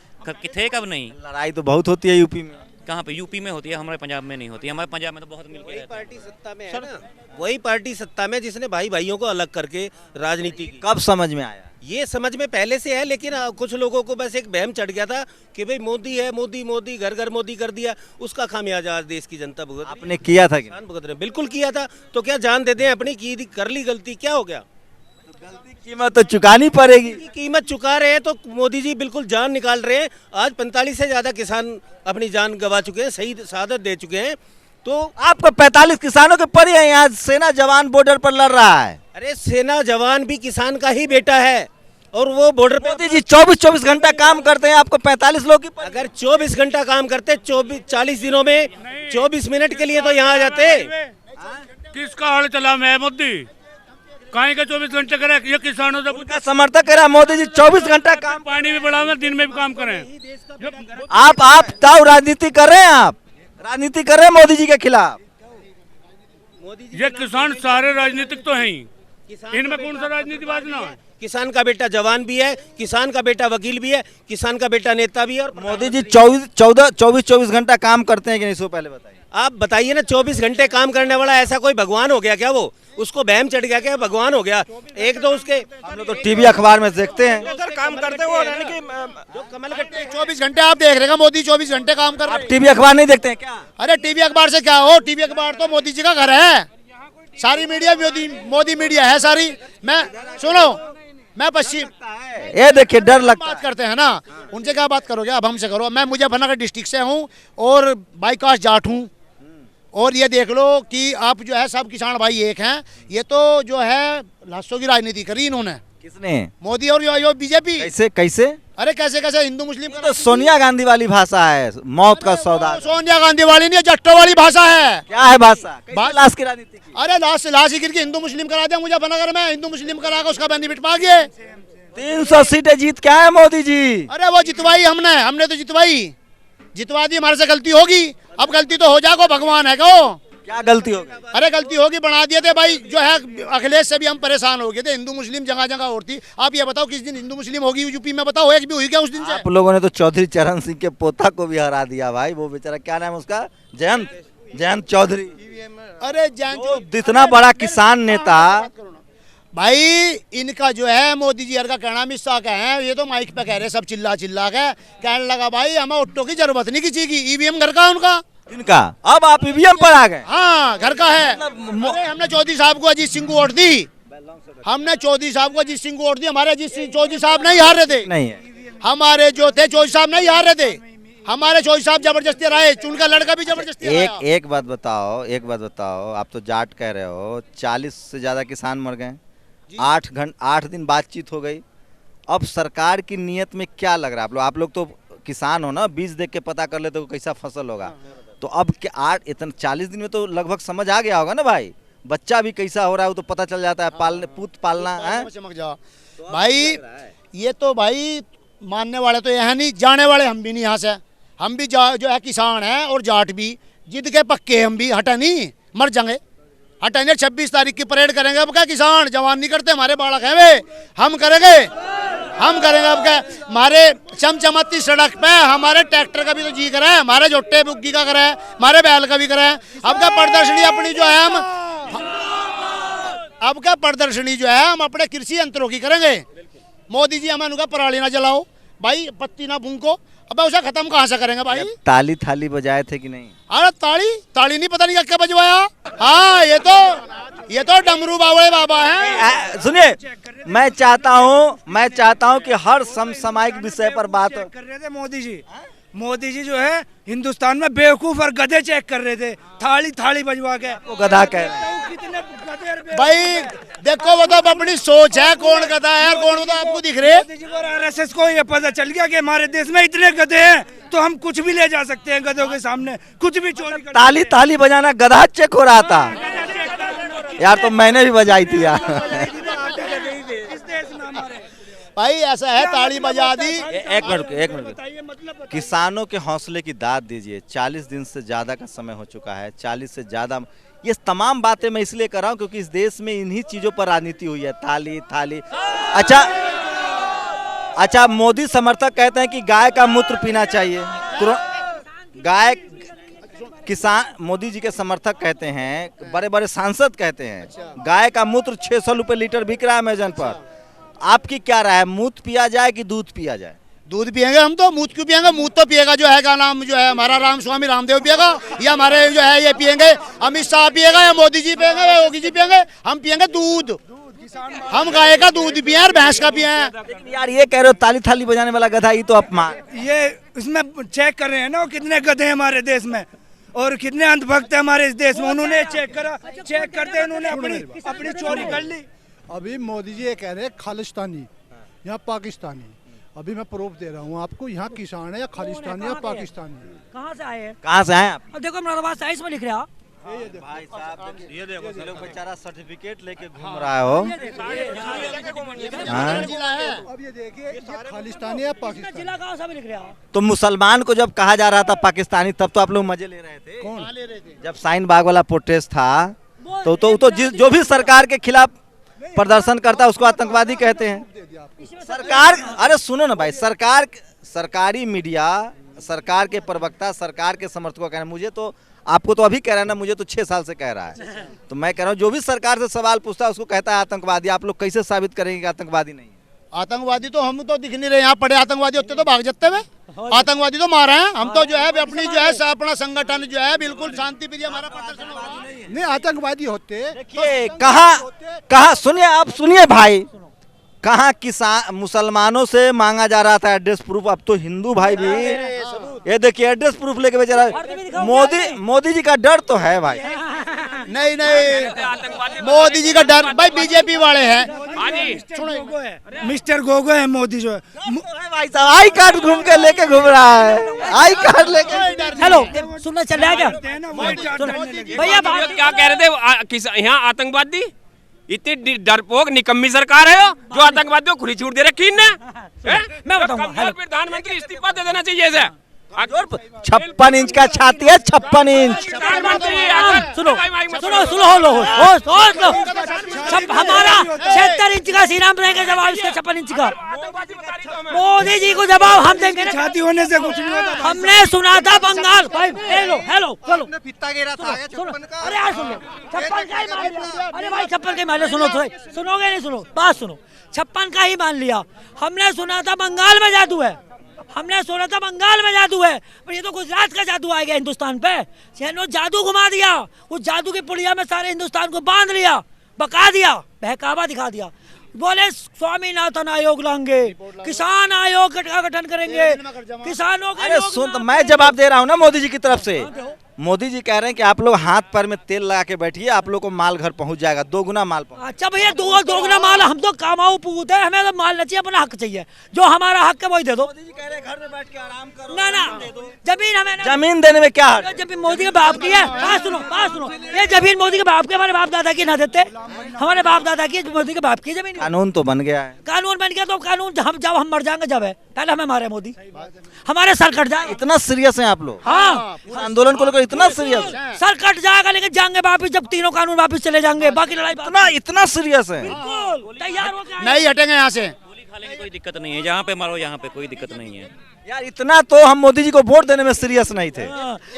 थे कब नहीं। लड़ाई तो बहुत होती है यूपी में। कहाँ पे? यूपी में होती है, हमारे पंजाब में नहीं होती। हमारे पंजाब में तो बहुत मिलकर रहते हैं। पार्टी सत्ता में है ना, वही पार्टी सत्ता में जिसने भाई भाइयों को अलग करके राजनीति की। कब समझ में आया? ये समझ में पहले से है, लेकिन कुछ लोगों को बस एक बहम चढ़ गया था कि भाई मोदी है, मोदी मोदी घर घर मोदी कर दिया, उसका खामियाजा आज देश की जनता भुगत। आपने किया था क्या? भुगत रहे, बिल्कुल किया था। तो क्या जान दे दें अपनी, की कर ली गलती, क्या हो गया? गलती कीमत तो चुकानी पड़ेगी। कीमत चुका रहे हैं तो मोदी जी बिल्कुल जान निकाल रहे हैं। आज 45 से ज्यादा किसान अपनी जान गंवा चुके हैं, शहीद शहादत दे चुके हैं। तो आपको 45 किसानों के परी है, यहाँ सेना जवान बॉर्डर पर लड़ रहा है। अरे सेना जवान भी किसान का ही बेटा है, और वो बॉर्डर पे। मोदी जी 24-24 घंटा काम करते हैं, आपको 45 लोग की अगर 24 घंटा काम करते, 40 दिनों में 24 मिनट के लिए तो यहाँ आ जाते। किसका हाल चला मैं मोदी कहीं का 24 घंटे करे? ये किसानों से उनका समर्थक करा मोदी जी 24 घंटा काम, पानी भी बढ़ावे, दिन में भी काम करें। आप ताऊ राजनीति कर रहे हैं, आप राजनीति कर रहे हैं मोदी जी के खिलाफ। ये किसान सारे राजनीतिक तो हैं ही, इनमें कौन सा राजनीतिबाज ना है? किसान का बेटा जवान भी है, किसान का बेटा वकील भी है, किसान का बेटा नेता भी है। और मोदी जी 24 घंटा काम करते हैं कि नहीं? सो पहले बताइए, आप बताइए ना, 24 घंटे काम करने वाला ऐसा कोई भगवान हो गया क्या? वो उसको बहम चढ़ गया क्या? भगवान हो गया? एक दो उसके हम लोग तो टीवी अखबार में देखते हैं सर काम करते हो, यानी कि जो कमल के 24 घंटे आप देख रहे हैं, मोदी 24 घंटे काम कर रहे हैं। टीवी अखबार नहीं देखते हैं क्या? अरे टीवी अखबार से क्या हो, टीवी अखबार तो मोदी जी का घर है, सारी मीडिया मोदी मीडिया है सारी। मैं सुनो, मैं पश्चिम, ये देखिए डर लगता बात करते हैं ना, उनसे क्या बात करोगे? अब हमसे करो। मैं मुजफ्फरनगर डिस्ट्रिक्ट से हूँ और बाईकास्ट जाट हूँ, और ये देख लो कि आप जो है सब किसान भाई एक हैं। ये तो जो है लाशों की राजनीति करी इन्होंने। किसने? मोदी और यो बीजेपी। कैसे कैसे? अरे कैसे कैसे? हिंदू मुस्लिम तो सोनिया गांधी वाली भाषा है, मौत का सौदा। सोनिया गांधी वाली नहीं, जट्टो वाली भाषा है। क्या है भाषा? लाश की राजनीति की। अरे लाश ही गिर के हिंदू मुस्लिम करा दिया मुजफ्फरनगर में, हिंदू मुस्लिम करा के उसका बेनिफिट पा गए। 300 सीटें जीत क्या है मोदी जी? अरे वो जितवाई हमने तो जितवा दी। हमारे से गलती होगी, अब गलती तो हो जाएगा, भगवान है वो। क्या गलती हो गई? अरे गलती होगी, बना दिए थे भाई। जो है अखिलेश से भी हम परेशान हो गए थे, हिंदू मुस्लिम जगह जगह और थी। आप ये बताओ किस दिन हिंदू मुस्लिम होगी यूपी में? बताओ एक भी हुई क्या उस दिन से? आप लोगों ने तो चौधरी चरण सिंह के पोता को भी हरा दिया भाई। वो बेचारा क्या नाम है उसका? जयंत चौधरी। अरे जयंत, इतना बड़ा किसान नेता भाई इनका जो है मोदी जी का कहना मिस्सा का है। ये तो माइक पे कह रहे सब चिल्ला के कहने लगा भाई हमें ऑटो की जरूरत नहीं किसी की, ईवीएम घर का उनका। इनका अब आप ईवीएम पर आ गए? हाँ घर का है। अरे हमने चौधरी साहब को अजीत सिंह को वोट दी, हमने चौधरी साहब को अजीत सिंह को वोट दी। हमारे अजीत सिंह चौधरी साहब नहीं हार रहे थे, नहीं हमारे जो थे चौधरी साहब नहीं हार रहे थे, हमारे चौधरी साहब जबरदस्ती रहे, उनका लड़का भी जबरदस्ती रहा। एक बात बताओ, आप तो जाट कह रहे हो, 40 से ज्यादा किसान मर गए, 8 दिन बातचीत हो गई। अब सरकार की नीयत में क्या लग रहा है? आप लोग तो किसान हो ना, बीज देख के पता कर लेते हो कैसा फसल होगा। तो अब क्या 40 दिन में तो लगभग समझ आ गया होगा ना भाई, बच्चा भी कैसा हो रहा है वो तो पता चल जाता है, पूत पालना है। चमक जाओ भाई, ये तो भाई मानने वाले तो यहाँ नहीं, जाने वाले हम भी नहीं यहाँ से। हम भी जो है किसान हैं और जाट भी, जिद के पक्के हम भी, हटा नहीं मर जाएंगे, हटाएंगे। 26 तारीख की परेड करेंगे। अब क्या किसान जवान नहीं करते, हमारे बालक हैं वे, हम करेंगे। अब क्या हमारे चमचमाती सड़क पे हमारे ट्रैक्टर का भी तो जी करा है, हमारे जोटे बुग्गी का करा है, हमारे बैल का भी करा है। अब क्या प्रदर्शनी अपनी जो है हम अपने कृषि यंत्रों की करेंगे। मोदी जी हमें उनका पराली ना जलाओ भाई, पत्ती ना फूंको, अब उसे खत्म कहाँ से करेंगे भाई। ताली थाली बजाए थे कि नहीं? अरे ताली नहीं, पता नहीं क्या बजवाया। हाँ ये तो डमरू बावड़े बाबा हैं। सुनिए, मैं चाहता हूँ कि हर समसामयिक विषय पर बात कर रहे थे मोदी जी जो है हिंदुस्तान में बेवकूफ और गधे चेक कर रहे थे, थाली बजवा के। वो गधा कह रहे हैं भाई, देखो वो तो अपनी सोच है, कौन गधा है कौन, वो तो आपको दिख रहे। मोदी जी को आरएसएस को ये पता चल गया कि हमारे देश में इतने गधे हैं तो हम कुछ भी ले जा सकते हैं, गधों के सामने कुछ भी चोरी कर। ताली बजाना गधा चेक हो रहा था यार, तो मैंने भी बजाई थी यार। भाई ऐसा है, ताली बजा दी। एक मिनट, किसानों के हौसले की दाद दीजिए। 40 दिन से ज्यादा का समय हो चुका है, 40 से ज्यादा। ये तमाम बातें मैं इसलिए कर रहा हूँ क्योंकि इस देश में इन्हीं चीजों पर राजनीति हुई है, थाली। अच्छा, मोदी समर्थक कहते हैं कि गाय का मूत्र पीना चाहिए। गाय किसान, मोदी जी के समर्थक कहते हैं, बड़े बड़े सांसद कहते हैं गाय का मूत्र 600 रुपए लीटर बिक रहा है अमेजन पर। आपकी क्या राय है, मूत्र पिया जाए कि दूध पिया जाए? दूध पियेंगे हम तो, मूत क्यों पियेंगे? मूत तो पिएगा जो है क्या नाम, जो है हमारा राम स्वामी रामदेव पिएगा, या हमारे जो है ये पियेंगे अमित शाह पिएगा, या मोदी जी पियेंगे, या योगी जी पियेंगे। हम पियेंगे दूध, हम गाय का दूध पिए और भैंस का पिए। यार ये कह रहे हो ताली बजाने वाला गधा, ये तो अपमान। ये इसमें चेक कर रहे हैं ना कितने गधे हैं हमारे देश में और कितने अंधभक्त है हमारे इस देश में। उन्होंने चेक करते उन्होंने अपनी चोरी कर ली। अभी मोदी जी ये कह रहे हैं खालिस्तानी या पाकिस्तानी। अभी मैं प्रूफ दे रहा हूँ आपको, यहाँ किसान है या खालिस्तानी या पाकिस्तानी। कहाँ से आए आप? अब देखो मुरादाबाद साइंस में लिख रहा। भाई साहब ये देखो बेचारा सर्टिफिकेट लेके घूम रहा हो। अब ये देखिए खालिस्तानी या पाकिस्तानी। जिला कहाँ से लिख रहा। तो मुसलमान को जब कहा जा रहा था पाकिस्तानी, तब तो आप लोग मजे ले रहे थे। कौन? जब शाहीन बाग वाला प्रोटेस्ट था तो जो भी सरकार के खिलाफ प्रदर्शन करता है उसको आतंकवादी कहते हैं। सरकार, अरे सुनो ना भाई, सरकारी मीडिया, सरकार के प्रवक्ता, सरकार के समर्थकों का कहना, मुझे तो आपको तो अभी कह रहा है ना, मुझे तो 6 साल से कह रहा है। तो मैं कह रहा हूँ जो भी सरकार से सवाल पूछता है उसको कहता है आतंकवादी। आप लोग कैसे साबित करेंगे कि आतंकवादी नहीं है? आतंकवादी तो हम तो दिख नहीं रहे, यहाँ पड़े आतंकवादी होते तो भाग जाते हुए। आतंकवादी तो मारे हैं हम तो, जो है अपनी जो है अपना संगठन जो है बिल्कुल शांति प्रिय हमारा प्रदर्शन नहीं। आतंकवादी होते कहा सुनिए, आप सुनिए भाई, कहाँ किसान मुसलमानों से मांगा जा रहा था एड्रेस प्रूफ, अब तो हिंदू भाई भी ये देखिए एड्रेस प्रूफ लेके बेचारा। मोदी जी का डर तो है भाई। नहीं मोदी जी का डर भाई बीजेपी वाले हैं। मिस्टर गोगो है मोदी जो है भाई साहब, आई कार्ड घूम के लेके घूम रहा है, आई कार्ड लेके। हेलो, सुनना चल रहा है क्या भैया? क्या कह रहे थे यहाँ आतंकवादी? इतनी डरपोक निकम्मी सरकार है जो आतंकवादियों को खुली छूट दे रखी है। मैं बताऊंगा, प्रधानमंत्री इस्तीफा दे देना चाहिए इसे। 56 इंच का छाती है, 56 इंच। सुनो हमारा 76 इंच का सीना रहेगा जवाब इसका 56 इंच का। मोदी जी को जवाब हम देंगे। छाती होने से कुछ नहीं होता। हमने सुना था बंगाल। हेलो चलो, अरे यार सुनो, 56 का ही मान लिया। अरे भाई 56 का ही मान लिया। सुनोगे नहीं? सुनो बात सुनो, 56 का ही मान लिया। हमने सुना था बंगाल में जादू है, पर ये तो गुजरात का जादू आ गया हिंदुस्तान पे। जादू घुमा दिया, उस जादू की पुड़िया में सारे हिंदुस्तान को बांध लिया, बका दिया, बहकावा दिखा दिया। बोले स्वामीनाथन आयोग लाएंगे, किसान आयोग का गठन करेंगे, किसानों के। अरे सुन, तो मैं जवाब दे रहा हूँ ना मोदी जी की तरफ से। मोदी जी कह रहे हैं कि आप लोग हाथ पैर में तेल लगा के बैठिए, आप लोग को माल घर पहुंच जाएगा, 2 गुना माल पहुंच। अच्छा भैया, दोगुना माल, हम तो कमाऊ पूत है, हमें तो माल नहीं चाहिए, अपना हक चाहिए, जो हमारा हक है वही दे दो। मोदी जी कह रहे हैं घर में बैठ के आराम करो, ना जमीन हमें जमीन देने में क्या हर्ज? जमीन मोदी के बाप की है। बात सुनो, ये जमीन मोदी के बाप की, हमारे बाप दादा की ना देते, हमारे बाप दादा की, मोदी के बाप की जमीन। कानून तो बन गया है, कानून बन गया तो कानून जब हम मर जाएंगे जब है, पहले हमें मारे मोदी, हमारे सर कट जाए। इतना सीरियस है आप लोग? हाँ, आंदोलन को लेकर इतना सीरियस? सर कट जाएगा लेकिन जाएंगे वापिस, जब तीनों कानून वापिस चले जाएंगे, बाकी लड़ाई इतना सीरियस है? बिल्कुल तैयार हो गया, नहीं हटेंगे यहाँ से। गोली खा लेंगे कोई दिक्कत नहीं है, जहाँ पे मारो यहाँ पे कोई दिक्कत नहीं है यार। इतना तो हम मोदी जी को वोट देने में सीरियस नहीं थे।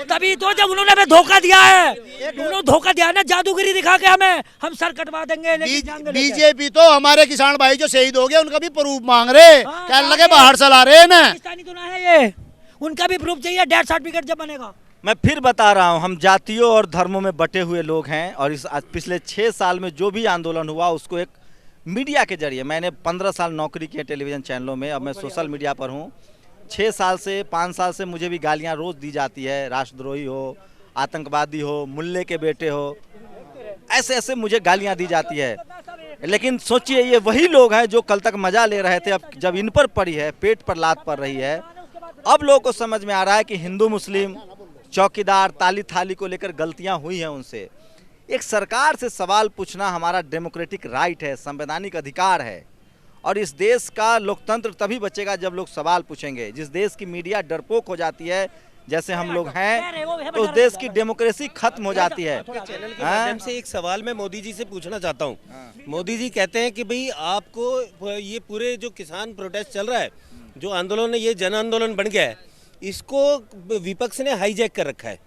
तभी तो जब उन्होंने हमें धोखा दिया है, उन्होंने धोखा दिया है ना, जादूगिरी दिखा के हमें, हम सर कटवा देंगे। बीजेपी तो हमारे किसान भाई जो शहीद हो गए उनका भी प्रूफ मांग रहे, क्या लगे बाहर चला रहे हैं ना, तो ना है ये, उनका भी प्रूफ चाहिए, डेथ सर्टिफिकेट जब बनेगा। मैं फिर बता रहा हूं, हम जातियों और धर्मों में बटे हुए लोग हैं, और इस पिछले 6 साल में जो भी आंदोलन हुआ उसको एक मीडिया के जरिए, मैंने 15 साल नौकरी की है टेलीविज़न चैनलों में, अब मैं सोशल मीडिया पर हूं। 6 साल से 5 साल से मुझे भी गालियां रोज़ दी जाती है, राष्ट्रद्रोही हो, आतंकवादी हो, मुल्ले के बेटे हो, ऐसे ऐसे मुझे गालियां दी जाती है। लेकिन सोचिए, ये वही लोग हैं जो कल तक मज़ा ले रहे थे, अब जब इन पर पड़ी है, पेट पर लात पड़ रही है, अब लोगों को समझ में आ रहा है कि हिंदू मुस्लिम चौकीदार ताली थाली को लेकर गलतियां हुई हैं उनसे। एक सरकार से सवाल पूछना हमारा डेमोक्रेटिक राइट है, संवैधानिक अधिकार है, और इस देश का लोकतंत्र तभी बचेगा जब लोग सवाल पूछेंगे। जिस देश की मीडिया डरपोक हो जाती है, जैसे हम लोग हैं, तो उस देश की डेमोक्रेसी खत्म हो जाती है। चैनल के माध्यम से एक सवाल मैं मोदी जी से पूछना चाहता हूँ। मोदी जी कहते हैं कि भाई आपको ये पूरे जो किसान प्रोटेस्ट चल रहा है, जो आंदोलन है, ये जन आंदोलन बन गया है, इसको विपक्ष ने हाईजैक कर रखा है,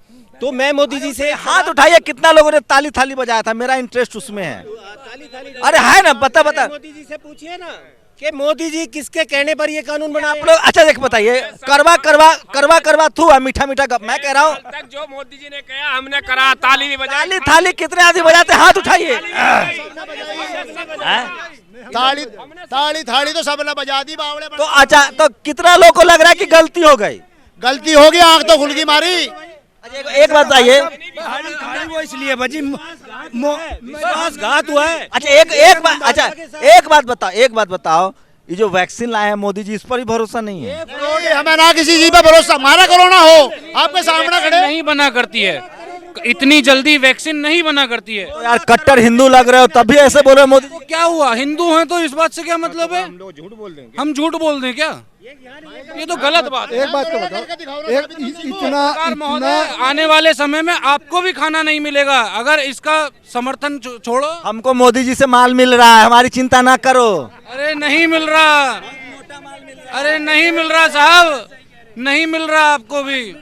तो मैं मोदी जी से हाथ उठाइए, कितना लोगों ने ताली थाली बजाया था, मेरा इंटरेस्ट उसमें है। अरे है ना, बता मोदी जी से पूछिए ना कि मोदी जी किसके कहने पर ये कानून बना। आप लोग अच्छा देख बताइए, करवा थू मीठा मीठा, मैं कह रहा हूँ जो मोदी जी ने कहा हमने करा, ताली भी बजाई। ताली थाली कितने आदमी बजाते, हाथ उठाइए। ताली थाली तो सब ने बजा दी बावड़े। तो अच्छा, तो कितना लोगों को लग रहा है कि गलती हो गई? गलती होगी, आंख तो खुल गई मारी। एक बात बताइए, वो इसलिए बजी विश्वासघात हुआ है। अच्छा एक बात बताओ, ये जो वैक्सीन लाए हैं मोदी जी, इस पर ही भरोसा नहीं है? हमें ना किसी चीज पे भरोसा, हमारा कोरोना हो आपके सामने खड़े नहीं बना करती है, इतनी जल्दी वैक्सीन नहीं बना करती है। तो यार कट्टर हिंदू लग रहे हो तभी ऐसे बोल रहे हो मोदी। क्या हुआ, हिंदू हैं तो इस बात से क्या मतलब है? हम झूठ बोल दें क्या? ये तो गलत बात है। एक बात तो बताओ, इतना आने वाले समय में आपको भी खाना नहीं मिलेगा अगर इसका समर्थन छोड़ो। हमको मोदी जी से माल मिल रहा है, हमारी चिंता ना करो। अरे नहीं मिल रहा, अरे नहीं मिल रहा साहब, नहीं मिल रहा आपको भी।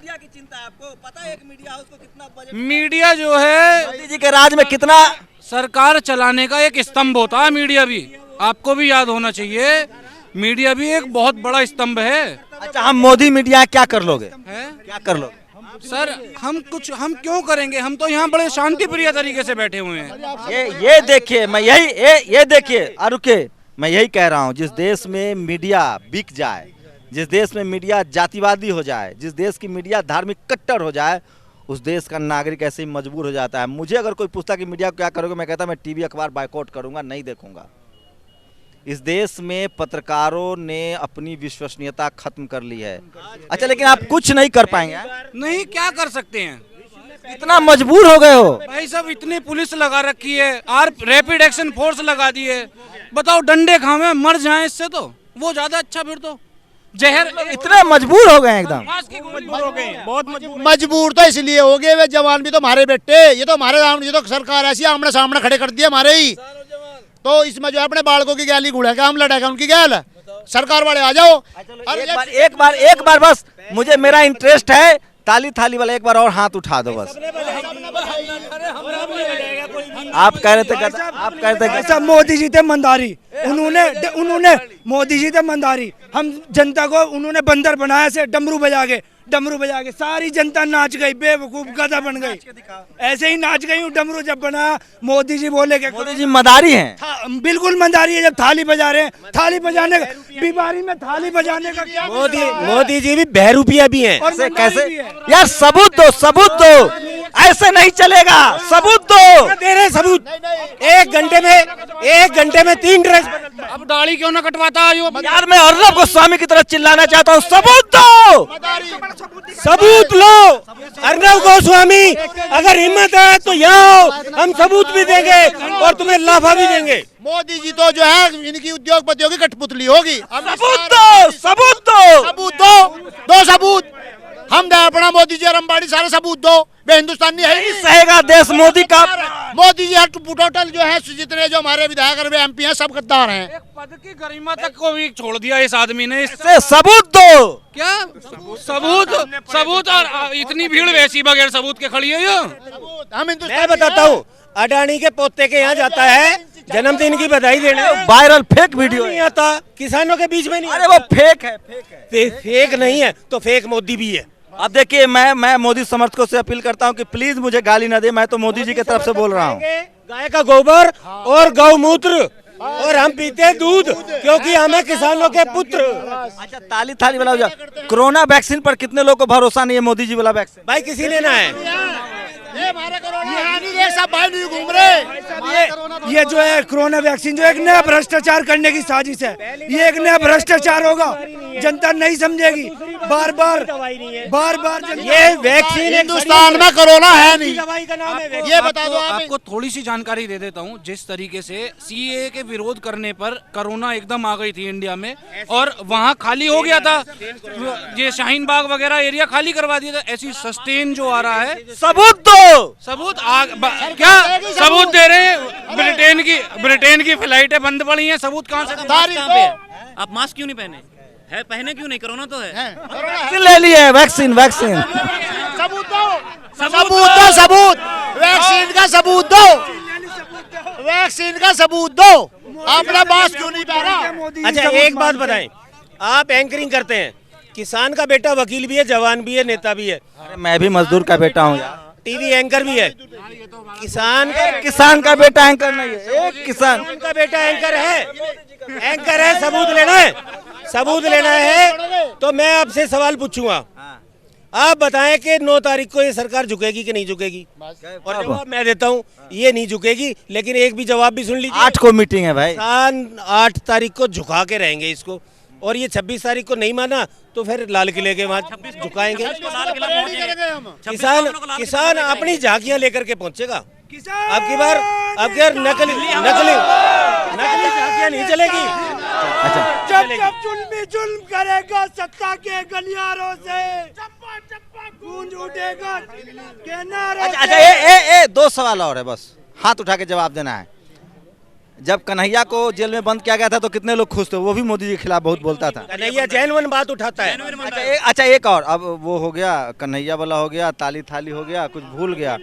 मीडिया जो है मोदी जी के राज में कितना सरकार चलाने का एक स्तंभ होता है मीडिया भी, आपको भी याद होना चाहिए। मीडिया भी एक बहुत बड़ा स्तंभ है। अच्छा, हम मोदी मीडिया क्या कर लोगे? क्या कर लोगे सर? हम क्यों करेंगे? हम तो यहाँ बड़े शांति प्रिय तरीके से बैठे हुए हैं। ये देखिए, मैं ये देखिए, रुके, मैं यही कह रहा हूँ, जिस देश में मीडिया बिक जाए, जिस देश में मीडिया जातिवादी हो जाए, जिस देश की मीडिया धार्मिक कट्टर हो जाए, उस देश का नागरिक ऐसे ही मजबूर हो जाता है। मुझे अगर कोई पूछता कि मीडिया को क्या करोगे, मैं कहता मैं टीवी अखबार बायकॉट करूंगा, नहीं देखूंगा। इस देश में पत्रकारों ने अपनी विश्वसनीयता खत्म कर ली है। अच्छा, लेकिन आप कुछ नहीं कर पाएंगे? नहीं, क्या कर सकते हैं? इतना मजबूर हो गए हो भाई साहब, इतनी पुलिस लगा रखी है, रैपिड एक्शन फोर्स लगा दी है, बताओ डंडे खावे मर जाएं इससे, तो वो ज्यादा अच्छा। फिर तो जहर, इतना मजबूर हो गए एकदम, मजबूर हो गए, बहुत मजबूर तो इसलिए हो गए, वे जवान भी तो हमारे बेटे, ये तो हमारे सामने, ये तो सरकार ऐसी आमने सामने खड़े कर दिए हमारे ही, तो इसमें जो है अपने बालकों की गैली गुड़ेगा, हम लड़ेगा उनकी गैल। सरकार वाले आ जाओ। एक बार बस, मुझे मेरा इंटरेस्ट है, ताली थाली वाला एक बार और हाथ उठा दो बस। आप कह रहे थे मोदी जी थे मंदारी, उन्होंने मोदी जी थे मंदारी, हम जनता को उन्होंने बंदर बनाया से डमरू बजा के डमरू बजा के सारी जनता नाच गई, बेवकूफ गधा बन गई। ऐसे ही नाच गई हूँ डमरू जब बना। मोदी जी बोले कि मोदी जी मदारी हैं। बिल्कुल मदारी है। जब थाली बजा रहे हैं, थाली बजाने का बीमारी में थाली बजाने का क्या? मोदी जी भी बहरूपिया भी हैं। कैसे यार, सबूत दो, सबूत दो, ऐसे नहीं चलेगा, सबूत दो। दे रहे सबूत। 1 घंटे में 3 ड्रेस। अब दाढ़ी क्यों ना कटवाता यार, मैं अर्नब गोस्वामी की तरह चिल्लाना चाहता हूँ, सबूत दो, सबूत लो। अर्नब गोस्वामी, अगर हिम्मत है तो यहाँ आओ, हम सबूत भी देंगे और तुम्हें लाफा भी देंगे। मोदी जी तो जो है इनकी उद्योगपतियों की कठपुतली होगी। सबूत दो, सबूत दो, सबूत दो सबूत। हम दे अपना मोदी जी और अंबानी सारे सबूत दो। वे हिंदुस्तानी है ही सहेगा देश मोदी का। मोदी जी टोटल जो है जितने जो हमारे विधायक और एमपी हैं सब गद्दार हैं। पद की गरिमा तक को भी छोड़ दिया इस आदमी ने। इससे सबूत दो। क्या सबूत और इतनी भीड़ वैसी बगैर सबूत के खड़ी है ये। मैं बताता हूँ, अडानी के पोते के यहाँ जाता है जन्मदिन की बधाई देने, वायरल फेक वीडियो नहीं आता, किसानों के बीच में नहीं। अरे वो फेक है, फेक नहीं है तो फेक मोदी भी है। अब देखिए, मैं मोदी समर्थकों से अपील करता हूं कि प्लीज मुझे गाली ना दे, मैं तो मोदी जी की तरफ से बोल रहा हूं। गाय का गोबर और गौमूत्र और हम पीते दूध, क्योंकि हमें किसानों के पुत्र। अच्छा, ताली थाली वाला हो जाए। कोरोना वैक्सीन पर कितने लोगों को भरोसा नहीं है मोदी जी वाला वैक्सीन? भाई किसी लेना है। सब भाई नहीं घूम रहे। ये जो है कोरोना वैक्सीन जो एक नया भ्रष्टाचार करने की साजिश है। ये एक नया भ्रष्टाचार होगा, जनता नहीं समझेगी। बार बार ये वैक्सीन हिंदुस्तान में कोरोना है नहीं। ये बता दो आपको थोड़ी सी जानकारी दे देता हूँ। जिस तरीके से सीएए के विरोध करने पर कोरोना एकदम आ गई थी इंडिया में और वहाँ खाली हो गया था, ये शाहीन बाग वगैरह एरिया खाली करवा दिया था। ऐसी सस्टेन जो आ रहा है, सबूत दो, सबूत क्या सबूत दे रहे हैं? ब्रिटेन की फ्लाइटें बंद पड़ी हैं, सबूत कहाँ से? कहाँ पे है? आप मास्क क्यों नहीं पहने? है पहने क्यों नहीं? कोरोना तो है। ले लिए वैक्सीन। सबूत दो, सबूत। वैक्सीन का सबूत दो, वैक्सीन का सबूत दो। आपने मास्क क्यों नहीं पहना? अच्छा, एक बात बताएं, आप एंकरिंग करते हैं, किसान का बेटा वकील भी है, जवान भी है, नेता भी है। अरे मैं भी मजदूर का बेटा हूँ, टीवी एंकर भी है। किसान का बेटा एंकर नहीं है, एक किसान का बेटा एंकर है। सबूत लेना है तो मैं आपसे सवाल पूछूंगा। आप बताएं कि 9 तारीख को ये सरकार झुकेगी कि नहीं झुकेगी? और जवाब मैं देता हूँ, ये नहीं झुकेगी। लेकिन एक भी जवाब भी सुन लीजिए। 8 को मीटिंग है भाई। 8 तारीख को झुका के रहेंगे इसको, और ये 26 तारीख को नहीं माना तो फिर लाल किले के वहाँ झुकाएंगे। किसान अपनी झांकियां लेकर के पहुंचेगा। आपकी बार नकली झांकियां नहीं चलेगी। जब जुल्म करेगा सत्ता के गलियारों से, गूंज उठेगा के नारों से। अच्छा, 2 सवाल और है, बस हाथ उठा के जवाब देना है। जब कन्हैया को जेल में बंद किया गया था तो कितने लोग खुश थे? वो भी मोदी जी के खिलाफ बहुत बोलता था। कन्हैया जेन्युइन बात उठाता है। अच्छा, एक और, अब वो हो गया, कन्हैया वाला हो गया, ताली थाली हो गया, कुछ भूल गया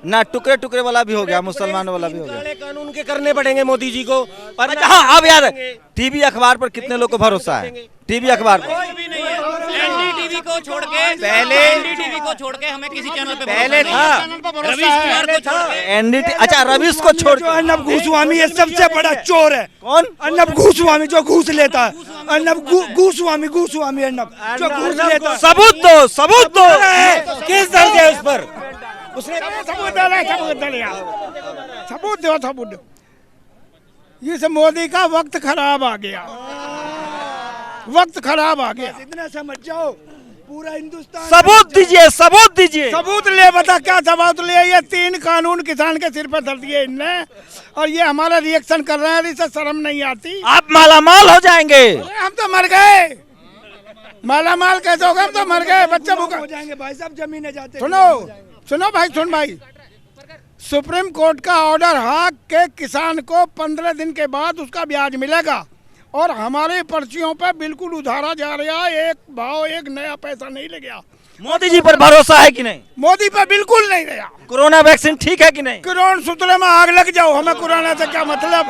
ना, टुकड़े टुकड़े वाला भी हो गया, मुसलमान वाला भी हो गया। कानून के करने पड़ेंगे मोदी जी को। अच्छा, हाँ, अब यार टीवी अखबार पर कितने लोग को भरोसा है? टीवी अखबार पर एनडीटीवी को छोड़ के, एनडीटीवी को छोड़ के हमें किसी चैनल पे पहले था रवीश कुमार को छोड़ के। एनडीटी, अच्छा, रवीश को छोड़ के। अर्नब गोस्वामी ये सबसे बड़ा चोर है। कौन? अर्नब गोस्वामी जो घूस लेता है। अर्नब गोस्वामी अर्नब जो घूस लेता है। सबूत दो। किस दर्ज है उस पर? उसने सबूत दो। इस मोदी का वक्त खराब आ गया, इतना समझ जाओ। पूरा हिंदुस्तान सबूत दीजिए। सबूत ले, बता क्या सबूत ले? ये 3 कानून किसान के सिर पर धर दिए इनने, और ये हमारा रिएक्शन कर रहे हैं। इससे शर्म नहीं आती? आप मालामाल हो जाएंगे। हम तो मर गए। मालामाल कैसे हो गए? हम तो मर गए। बच्चे भूखा हो जाएंगे भाई साहब, जमीने जाते। सुनो भाई, सुप्रीम कोर्ट का ऑर्डर हाक के किसान को 15 दिन के बाद उसका ब्याज मिलेगा, और हमारी पर्चियों पे बिल्कुल उधारा जा रहा है। एक भाव, एक नया पैसा नहीं ले गया। मोदी जी पर भरोसा है कि नहीं? मोदी पर बिल्कुल नहीं गया। कोरोना वैक्सीन ठीक है कि नहीं? कोरोना सूत्रे में आग लग जाओ, हमें कोरोना से क्या मतलब?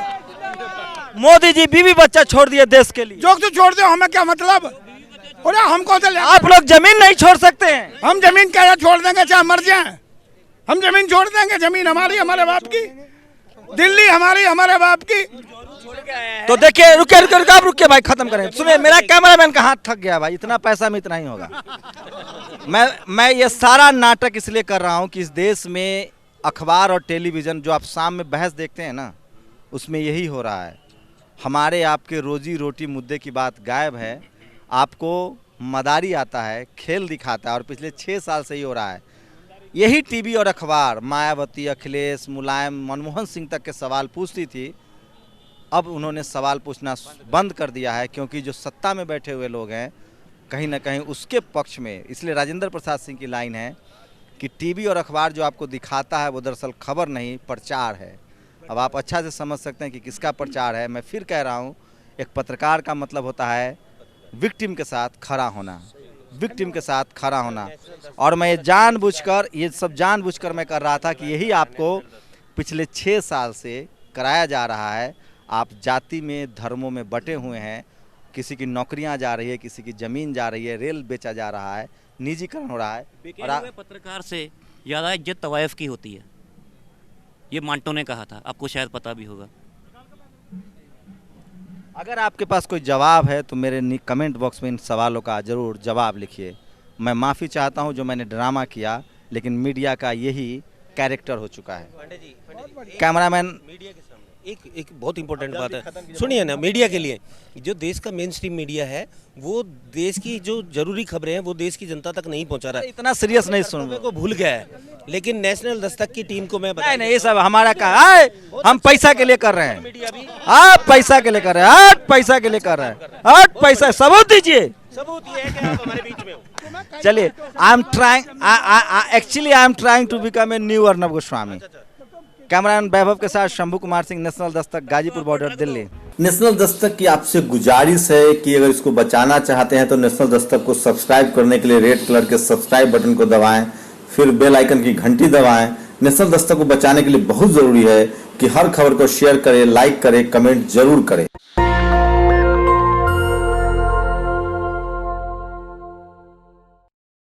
मोदी जी बीवी बच्चा छोड़ दिए देश के लिए। जो तो छोड़ दो, हमें क्या मतलब? अरे हमको तो आप लोग जमीन नहीं छोड़ सकते हैं। हम जमीन क्या छोड़ देंगे, चाहे मर जाए हम जमीन छोड़ देंगे। जमीन हमारी, हमारे बाप की, दिल्ली हमारी, हमारे बाप की। तो देखिए, रुके आप रुके भाई, खत्म करें। सुनिए, मेरा कैमरामैन का हाथ थक गया भाई, इतना पैसा में इतना ही होगा। मैं ये सारा नाटक इसलिए कर रहा हूँ कि इस देश में अखबार और टेलीविज़न जो आप शाम में बहस देखते हैं ना, उसमें यही हो रहा है। हमारे आपके रोजी रोटी मुद्दे की बात गायब है। आपको मदारी आता है, खेल दिखाता है, और पिछले 6 साल से ही हो रहा है। यही टीवी और अखबार मायावती, अखिलेश, मुलायम, मनमोहन सिंह तक के सवाल पूछती थी। अब उन्होंने सवाल पूछना बंद कर दिया है, क्योंकि जो सत्ता में बैठे हुए लोग हैं कहीं ना कहीं उसके पक्ष में। इसलिए राजेंद्र प्रसाद सिंह की लाइन है कि टीवी और अखबार जो आपको दिखाता है वो दरअसल खबर नहीं, प्रचार है। अब आप अच्छा से समझ सकते हैं कि किसका प्रचार है। मैं फिर कह रहा हूँ, एक पत्रकार का मतलब होता है विक्टिम के साथ खड़ा होना, विक्टिम के साथ खड़ा होना। और मैं ये सब जानबूझकर मैं कर रहा था कि यही आपको पिछले 6 साल से कराया जा रहा है। आप जाति में, धर्मों में बटे हुए हैं। किसी की नौकरियां जा रही है, किसी की ज़मीन जा रही है, रेल बेचा जा रहा है, निजीकरण हो रहा है। और पत्रकार से ज़्यादा इज्जत तवायफ की होती है, ये मांटो ने कहा था, आपको शायद पता भी होगा। अगर आपके पास कोई जवाब है तो मेरे कमेंट बॉक्स में इन सवालों का ज़रूर जवाब लिखिए। मैं माफ़ी चाहता हूं जो मैंने ड्रामा किया, लेकिन मीडिया का यही कैरेक्टर हो चुका है। कैमरामैन, एक बहुत इंपॉर्टेंट बात है, सुनिए ना। मीडिया के लिए जो देश का मेन स्ट्रीम मीडिया है, वो देश की जो जरूरी खबरें हैं वो देश की जनता तक नहीं पहुंचा रहा है। इतना सीरियस नहीं सुन को भूल गया है। लेकिन नेशनल दस्तक की टीम को मैं नहीं, ये सब हमारा का है, हम पैसा के लिए कर रहे हैं। आप पैसा के लिए कर रहे हैं, पैसा के लिए कर रहे हैं, पैसा। सबूत दीजिए। सबूत ये है कि आप हमारे बीच में हो। चलिए, actually I am trying to become a new Arnab Goswami. Cameraman Vaibhav के साथ Shambhu Kumar Singh, national Dastak, Ghazipur border, Delhi. National Dastak की आपसे गुजारिश है कि अगर इसको बचाना चाहते हैं तो नेशनल दस्तक को सब्सक्राइब करने के लिए रेड कलर के सब्सक्राइब बटन को दबाएं, फिर बेल आइकन की घंटी दबाएं। नेशनल दस्तक को बचाने के लिए बहुत जरूरी है कि हर खबर को शेयर करें, लाइक करें, कमेंट जरूर करें।